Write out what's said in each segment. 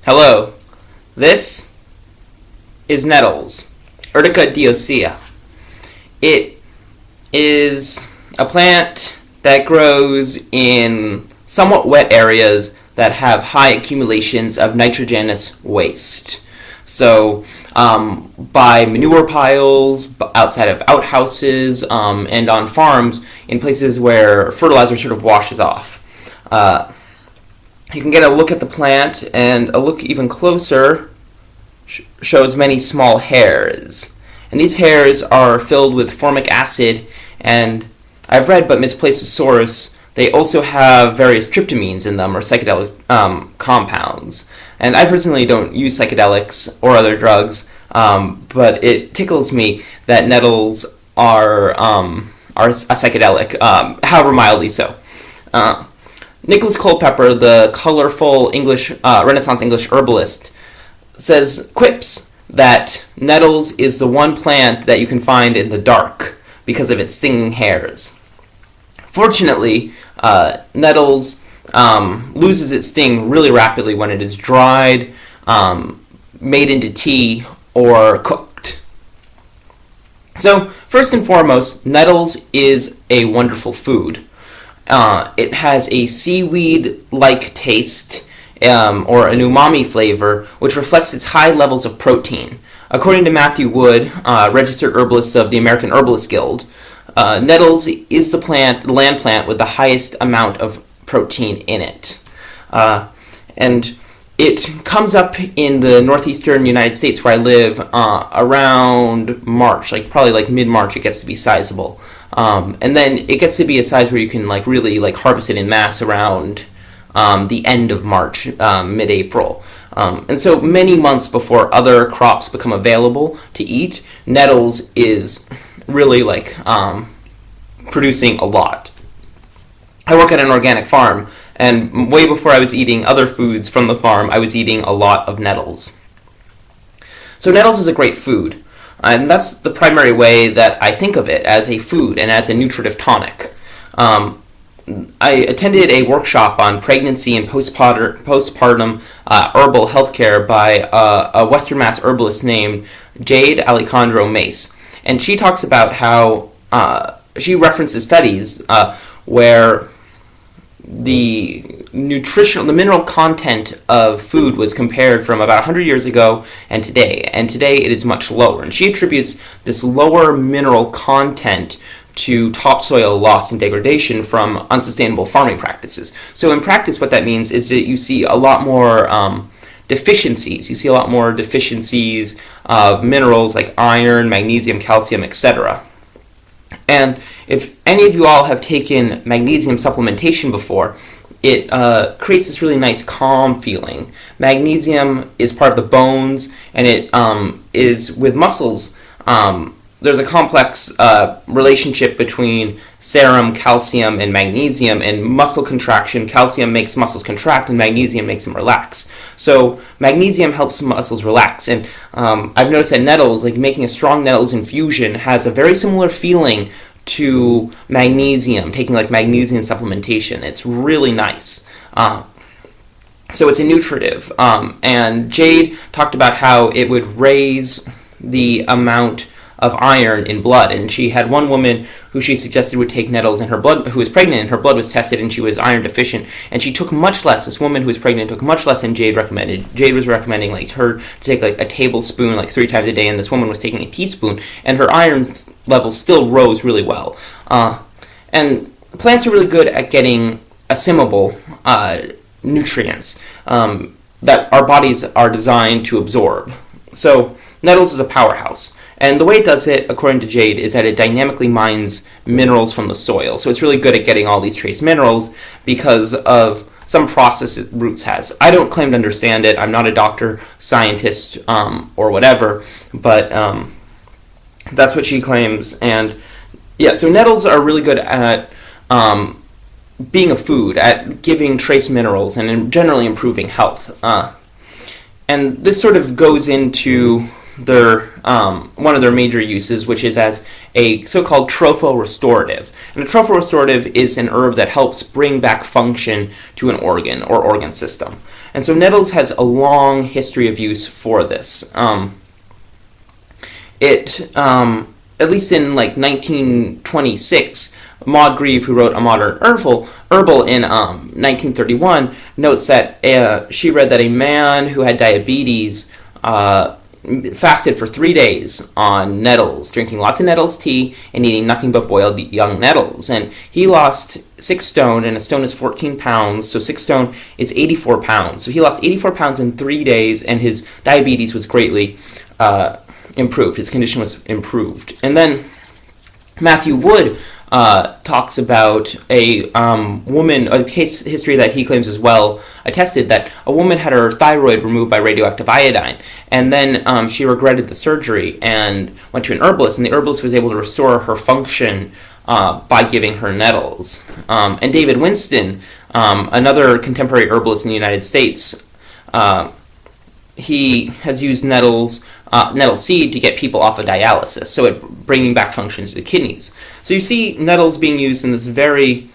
Hello, this is Nettles, Urtica diocia. It is a plant that grows in somewhat wet areas that have high accumulations of nitrogenous waste. So, by manure piles, outside of outhouses, and on farms, in places where fertilizer sort of washes off. You can get a look at the plant, and a look even closer shows many small hairs. And these hairs are filled with formic acid, and I've read but misplaced the source. They also have various tryptamines in them, or psychedelic compounds. And I personally don't use psychedelics or other drugs, but it tickles me that nettles are a psychedelic, however mildly so. Nicholas Culpeper, the colorful Renaissance English herbalist, quips that nettles is the one plant that you can find in the dark because of its stinging hairs. Fortunately, nettles loses its sting really rapidly when it is dried, made into tea, or cooked. So, first and foremost, nettles is a wonderful food. It has a seaweed-like taste, or an umami flavor, which reflects its high levels of protein. According to Matthew Wood, registered herbalist of the American Herbalist Guild, nettles is the land plant with the highest amount of protein in it. And it comes up in the northeastern United States where I live around March, probably mid-March it gets to be sizable. And then it gets to be a size where you can really harvest it in mass around the end of March, mid-April. And so many months before other crops become available to eat, nettles is really producing a lot. I work at an organic farm, and way before I was eating other foods from the farm, I was eating a lot of nettles. So nettles is a great food, and that's the primary way that I think of it, as a food and as a nutritive tonic. I attended a workshop on pregnancy and postpartum herbal healthcare by a Western Mass herbalist named Jade Alejandro Mace, and she talks about how she references studies where the mineral content of food was compared from about 100 years ago and today it is much lower. And she attributes this lower mineral content to topsoil loss and degradation from unsustainable farming practices. So in practice, what that means is that you see a lot more deficiencies. You see a lot more deficiencies of minerals like iron, magnesium, calcium, etc. And if any of you all have taken magnesium supplementation before, it creates this really nice calm feeling. Magnesium is part of the bones, and it is with muscles. There's a complex relationship between serum, calcium, and magnesium. And muscle contraction, calcium makes muscles contract, and magnesium makes them relax. So magnesium helps muscles relax. And I've noticed that nettles, making a strong nettles infusion, has a very similar feeling to magnesium, taking magnesium supplementation. It's really nice. So it's a nutritive. And Jade talked about how it would raise the amount of iron in blood, and she had one woman who she suggested would take nettles in her blood, who was pregnant, and her blood was tested and she was iron deficient, and she took much less. This woman who was pregnant took much less than Jade recommended. Jade was recommending her to take a tablespoon 3 times a day, and this woman was taking a teaspoon, and her iron levels still rose really well. And plants are really good at getting assimilable nutrients that our bodies are designed to absorb. So nettles is a powerhouse. And the way it does it, according to Jade, is that it dynamically mines minerals from the soil. So it's really good at getting all these trace minerals because of some process it roots has. I don't claim to understand it. I'm not a doctor, scientist, or whatever, but that's what she claims. And yeah, so nettles are really good at being a food, at giving trace minerals, and generally improving health. And this sort of goes into one of their major uses, which is as a so-called tropho-restorative. And a tropho-restorative is an herb that helps bring back function to an organ or organ system. And so nettles has a long history of use for this. At least in like 1926, Maud Grieve, who wrote A Modern Herbal in 1931, notes that she read that a man who had diabetes fasted for 3 days on nettles, drinking lots of nettles tea and eating nothing but boiled young nettles. And he lost 6 stone, and a stone is 14 pounds, so 6 stone is 84 pounds. So he lost 84 pounds in 3 days, and his diabetes was greatly improved. His condition was improved. And then Matthew Wood talks about a woman, a case history that he claims is well attested, that a woman had her thyroid removed by radioactive iodine, and then she regretted the surgery and went to an herbalist, and the herbalist was able to restore her function by giving her nettles. And David Winston, another contemporary herbalist in the United States, he has used nettle seed to get people off of dialysis, so it bringing back function to the kidneys. So you see nettles being used in this very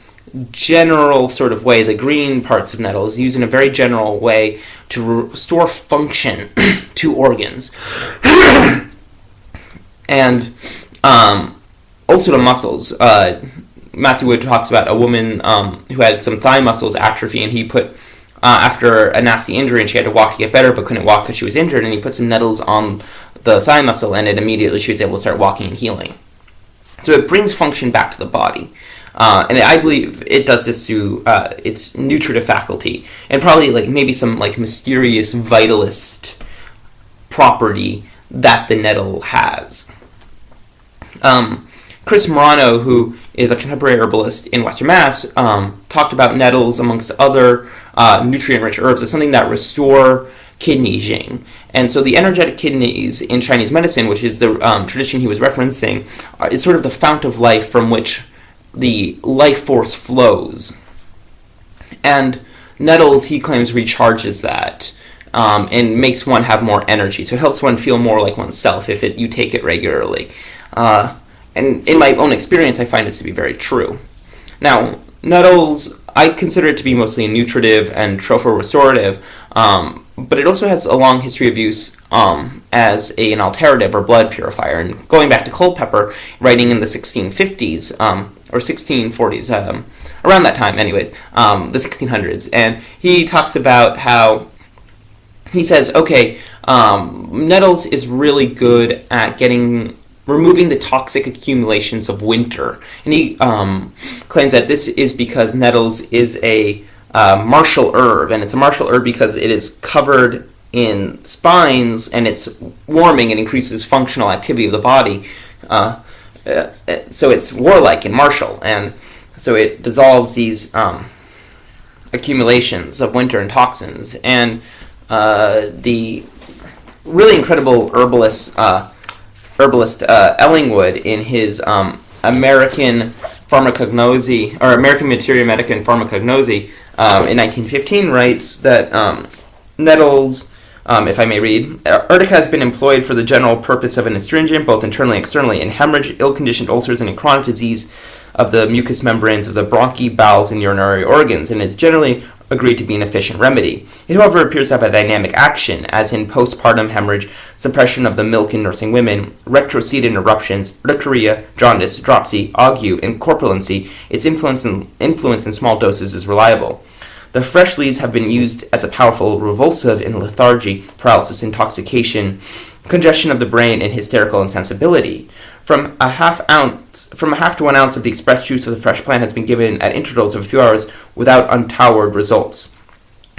general sort of way. The green parts of nettles used in a very general way to restore function to organs, and also to muscles. Matthew Wood talks about a woman who had some thigh muscles atrophy, and he put after a nasty injury, and she had to walk to get better, but couldn't walk because she was injured, and he put some nettles on the thigh muscle, and immediately she was able to start walking and healing. So it brings function back to the body. And I believe it does this through its nutritive faculty, and probably like maybe some like mysterious vitalist property that the nettle has. Chris Morano, who is a contemporary herbalist in Western Mass, talked about nettles amongst other nutrient-rich herbs as something that restore kidney yin. And so the energetic kidneys in Chinese medicine, which is the tradition he was referencing, is sort of the fount of life from which the life force flows. And nettles, he claims, recharges that and makes one have more energy. So it helps one feel more like oneself if you take it regularly. And in my own experience, I find this to be very true. Now, nettles, I consider it to be mostly nutritive and tropho-restorative, but it also has a long history of use as an alterative or blood purifier. And going back to Culpeper, writing in the 1650s, or 1640s, around that time anyways, the 1600s, and he talks about how, he says, okay, nettles is really good at removing the toxic accumulations of winter. And he claims that this is because nettles is a martial herb, and it's a martial herb because it is covered in spines, and it's warming and increases functional activity of the body. So it's warlike and martial, and so it dissolves these accumulations of winter and toxins. And the really incredible herbalist Ellingwood, in his American Pharmacognosy, or American Materia Medica and Pharmacognosy, in 1915, writes that nettles, if I may read, Urtica has been employed for the general purpose of an astringent, both internally and externally, in hemorrhage, ill-conditioned ulcers, and in chronic disease of the mucous membranes of the bronchi, bowels, and urinary organs, and is generally agreed to be an efficient remedy. It, however, appears to have a dynamic action, as in postpartum hemorrhage, suppression of the milk in nursing women, retrocedent eruptions, urticaria, jaundice, dropsy, ague, and corpulency. Its influence in small doses is reliable. The fresh leaves have been used as a powerful revulsive in lethargy, paralysis, intoxication, congestion of the brain, and hysterical insensibility. From a half to 1 ounce of the expressed juice of the fresh plant has been given at intervals of a few hours without untoward results.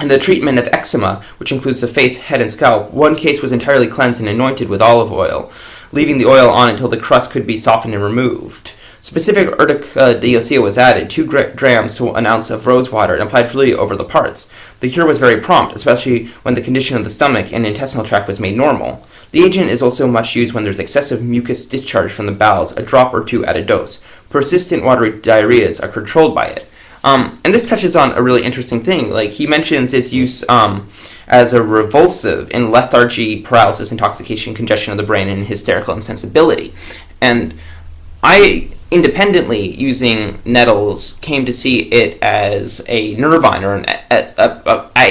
In the treatment of eczema, which includes the face, head, and scalp, one case was entirely cleansed and anointed with olive oil, leaving the oil on until the crust could be softened and removed. Specific Urtica diocia was added, 2 grams to 1 ounce of rose water, and applied freely over the parts. The cure was very prompt, especially when the condition of the stomach and intestinal tract was made normal. The agent is also much used when there's excessive mucus discharge from the bowels, a drop or 2 at a dose. Persistent watery diarrheas are controlled by it. And this touches on a really interesting thing. Like, he mentions its use as a revulsive in lethargy, paralysis, intoxication, congestion of the brain, and hysterical insensibility. And I, independently using Nettles, came to see it as a nervine, or an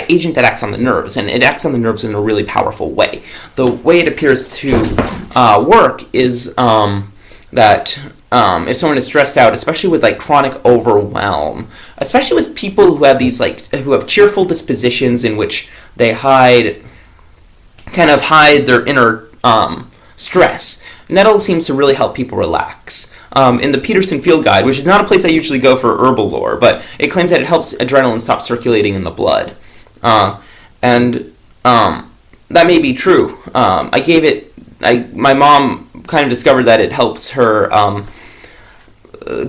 agent that acts on the nerves, and it acts on the nerves in a really powerful way. The way it appears to work is that if someone is stressed out, especially with like chronic overwhelm, especially with people who have these who have cheerful dispositions in which they hide their inner stress, Nettles seems to really help people relax. In the Peterson Field Guide, which is not a place I usually go for herbal lore, but it claims that it helps adrenaline stop circulating in the blood. And that may be true. My mom kind of discovered that it helps her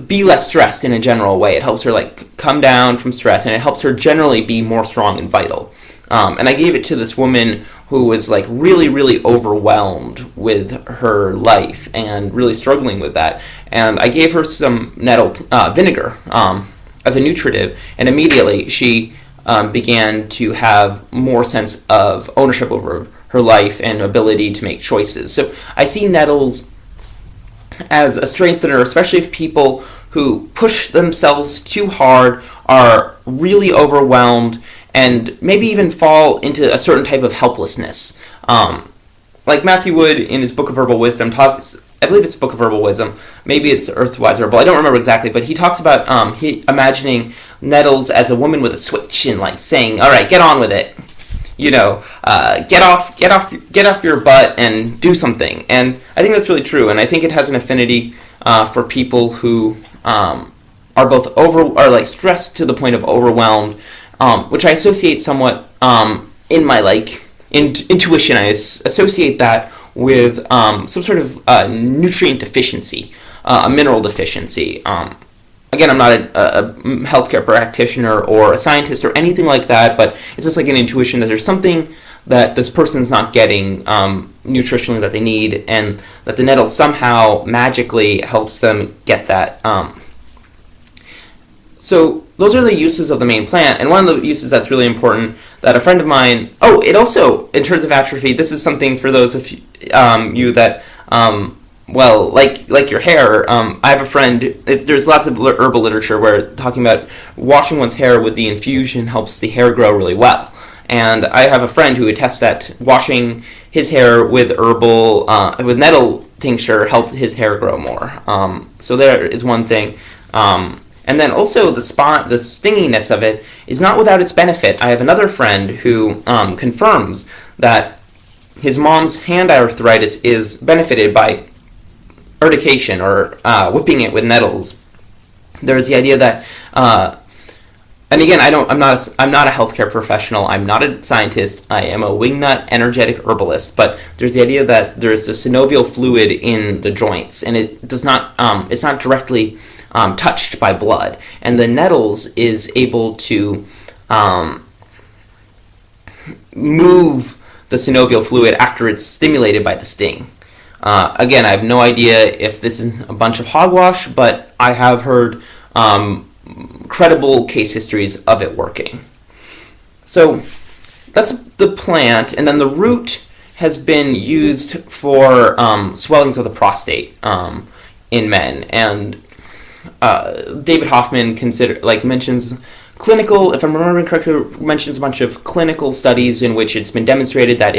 be less stressed in a general way. It helps her come down from stress, and it helps her generally be more strong and vital. And I gave it to this woman who was really, really overwhelmed with her life and really struggling with that. And I gave her some nettle vinegar as a nutritive, and immediately she began to have more sense of ownership over her life and ability to make choices. So I see nettles as a strengthener, especially if people who push themselves too hard are really overwhelmed and maybe even fall into a certain type of helplessness. Like Matthew Wood in his Book of Herbal Wisdom talks, I believe it's Book of Herbal Wisdom, maybe it's Earthwise Herbal, I don't remember exactly, but he talks about imagining nettles as a woman with a switch and saying, all right, get on with it. Get off your butt and do something. And I think that's really true, and I think it has an affinity for people who are stressed to the point of overwhelmed, which I associate somewhat in my intuition. I associate that with some sort of nutrient deficiency, a mineral deficiency. Again, I'm not a healthcare practitioner or a scientist or anything like that, but it's just an intuition that there's something that this person's not getting nutritionally that they need, and that the nettle somehow magically helps them get that. So those are the uses of the main plant, and one of the uses that's really important that a friend of mine... Oh, it also, in terms of atrophy, this is something for those of you that... like your hair, I have a friend, there's lots of herbal literature where talking about washing one's hair with the infusion helps the hair grow really well. And I have a friend who attests that washing his hair with with nettle tincture helped his hair grow more. So there is one thing. And then also the stinginess of it is not without its benefit. I have another friend who confirms that his mom's hand arthritis is benefited by urtication, or whipping it with nettles. There's the idea that, and again, I'm not a healthcare professional. I'm not a scientist. I am a wingnut energetic herbalist. But there's the idea that there's a synovial fluid in the joints, and it does not. It's not directly touched by blood, and the nettles is able to move the synovial fluid after it's stimulated by the sting. Again, I have no idea if this is a bunch of hogwash, but I have heard credible case histories of it working. So that's the plant, and then the root has been used for swellings of the prostate in men, and David Hoffman mentions clinical, if I'm remembering correctly, mentions a bunch of clinical studies in which it's been demonstrated that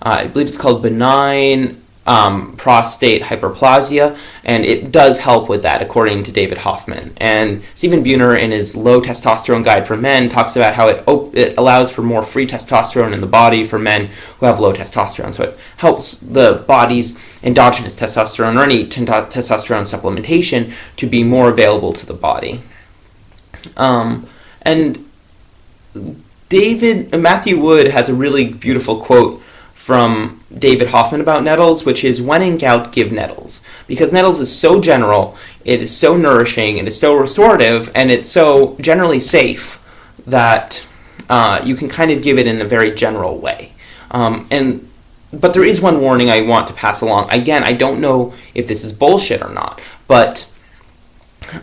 I believe it's called benign prostate hyperplasia, and it does help with that, according to David Hoffman. And Stephen Buhner, in his Low Testosterone Guide for Men, talks about how it allows for more free testosterone in the body for men who have low testosterone. So it helps the body's endogenous testosterone, or any testosterone supplementation, to be more available to the body. And Matthew Wood has a really beautiful quote from David Hoffman about nettles, which is, when in gout, give nettles. Because nettles is so general, it is so nourishing, it is so restorative, and it's so generally safe that you can kind of give it in a very general way. But there is one warning I want to pass along. Again, I don't know if this is bullshit or not, but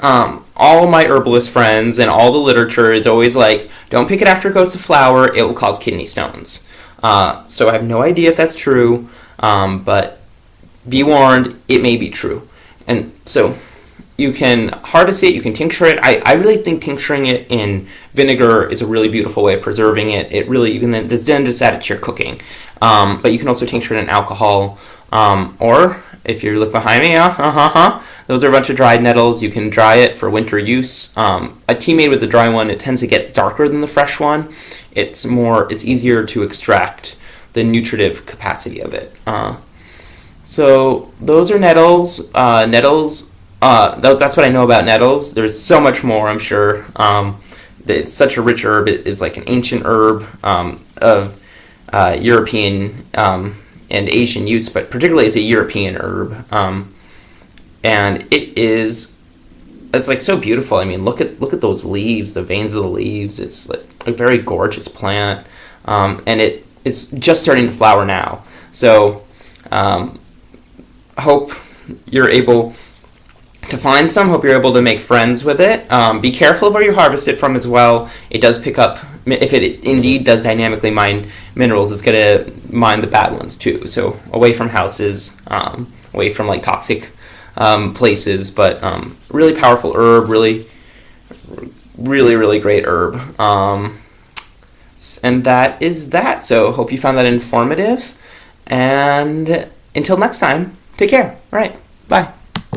All my herbalist friends and all the literature is always like, don't pick it after it goes to flower, it will cause kidney stones. So I have no idea if that's true, but be warned, it may be true. And so you can harvest it, you can tincture it. I really think tincturing it in vinegar is a really beautiful way of preserving it. It really, you can then just add it to your cooking. But you can also tincture it in alcohol, or if you look behind me, those are a bunch of dried nettles. You can dry it for winter use. A tea made with the dry one, it tends to get darker than the fresh one. It's easier to extract the nutritive capacity of it. So those are nettles. That's what I know about nettles. There's so much more, I'm sure. It's such a rich herb. It is like an ancient herb of European and Asian use, but particularly as a European herb. And it's like so beautiful. I mean, look at those leaves, the veins of the leaves. It's like a very gorgeous plant, and it is just starting to flower now. So, hope you're able to find some. Hope you're able to make friends with it. Be careful of where you harvest it from as well. It does pick up, if it indeed does dynamically mine minerals, it's going to mine the bad ones too. So away from houses, away from like toxic places, but really powerful herb, really great herb. And that is that. So hope you found that informative. And until next time, take care. All right. Bye.